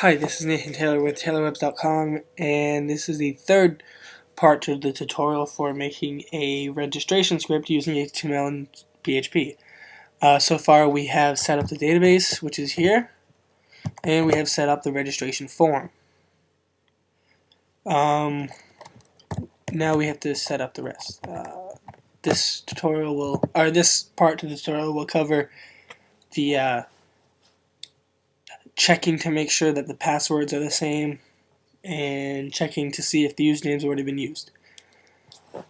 Hi, this is Nathan Taylor with TaylorWebs.com, and this is the third part of the tutorial for making a registration script using HTML and PHP. So far we have set up the database, which is here, and we have set up the registration form. Now we have to set up the rest. This part of the tutorial will cover the checking to make sure that the passwords are the same, and checking to see if the username's already been used.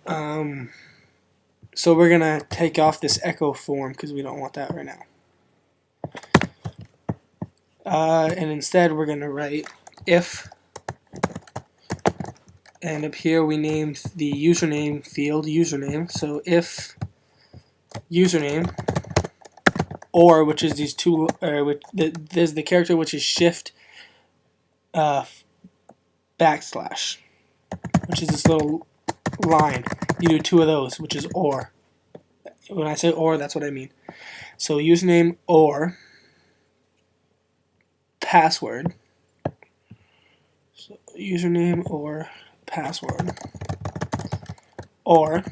So we're gonna take off this echo form because we don't want that right now. And instead we're gonna write if, and up here we named the username field username. So if username, or, which is these two, there's the character which is shift backslash, which is this little line. You do two of those, which is or. When I say or, that's what I mean. So username or password. So username or password, or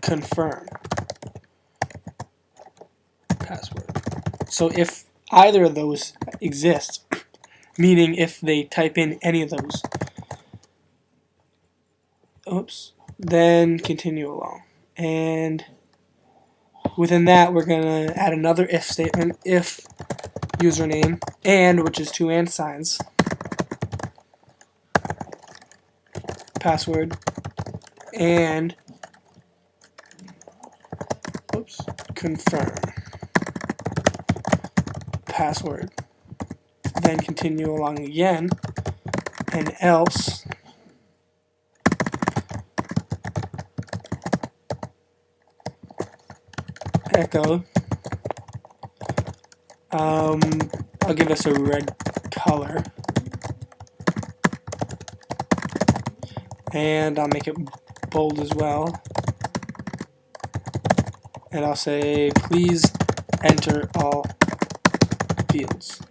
confirm password. So if either of those exists, meaning if they type in any of those, then continue along. And within that, we're going to add another if statement, if username, and, which is two and signs, password, and confirm password. Then continue along again, and else echo. I'll give us a red color, and I'll make it bold as well, and I'll say please enter all fields.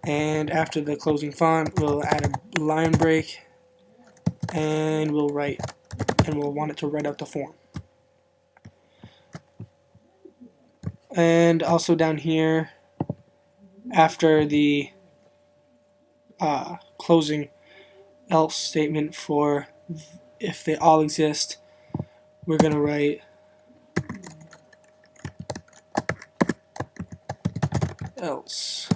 And after the closing font, we'll add a line break, and we'll want it to write out the form. And also down here, after the closing else statement for if they all exist, we're going to write else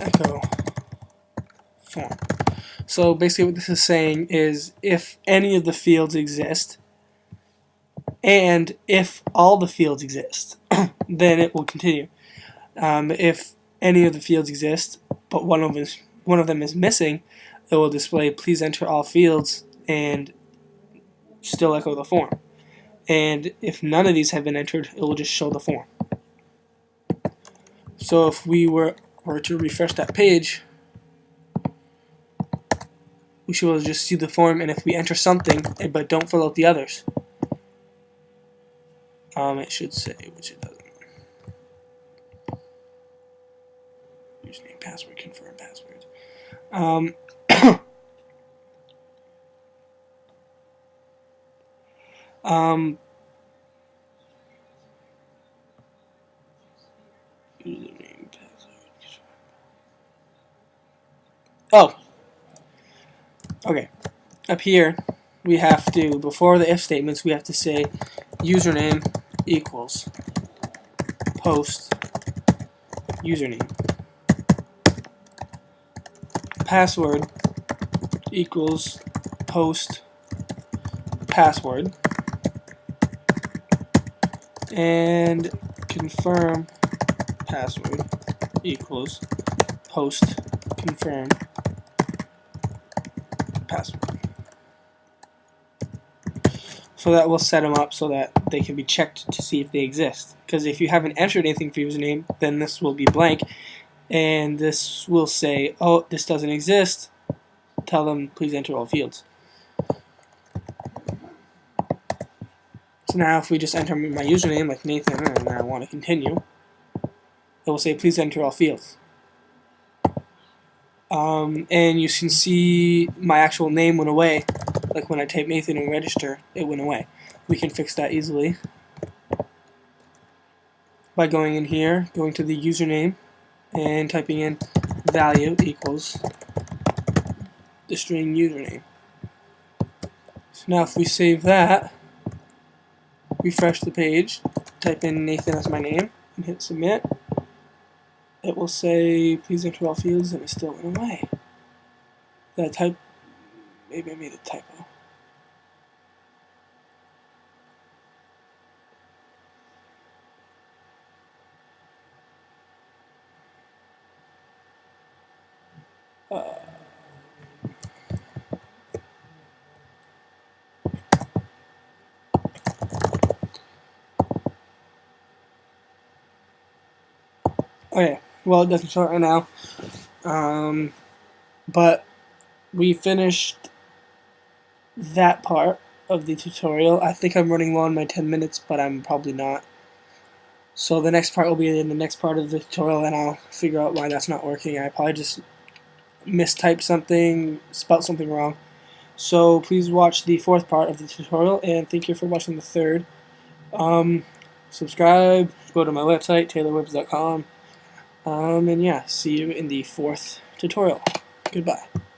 echo form. So basically what this is saying is if any of the fields exist, and if all the fields exist, then it will continue. If any of the fields exist, but one of them is missing, it will display please enter all fields and still echo the form. And if none of these have been entered, it will just show the form. So if we were to refresh that page, we should be able to just see the form, and if we enter something but don't fill out the others, it should say, which it doesn't. Username, password, confirm password. Username, password. Oh, okay. Up here, we have to, before the if statements, we have to say username equals post username, password equals post password, and confirm password equals post confirm password. So that will set them up so that they can be checked to see if they exist. Because if you haven't entered anything for username, then this will be blank, and this will say, oh, this doesn't exist. Tell them please enter all fields. So now if we just enter my username like Nathan and I want to continue, it will say please enter all fields. And you can see my actual name went away. Like when I type Nathan and register, it went away. We can fix that easily by going in here, going to the username, and typing in value equals the string username. So now if we save that, refresh the page, type in Nathan as my name, and hit submit, it will say please enter all fields, and it still went away. Did I type? Maybe I made a typo. Okay, well it doesn't show it right now, but we finished that part of the tutorial. I think I'm running low on my 10 minutes, but I'm probably not. So the next part will be in the next part of the tutorial, and I'll figure out why that's not working. I probably just mistyped something, spelled something wrong. So please watch the fourth part of the tutorial, and thank you for watching the third. Subscribe, go to my website, taylorwibbs.com. And yeah, see you in the fourth tutorial. Goodbye.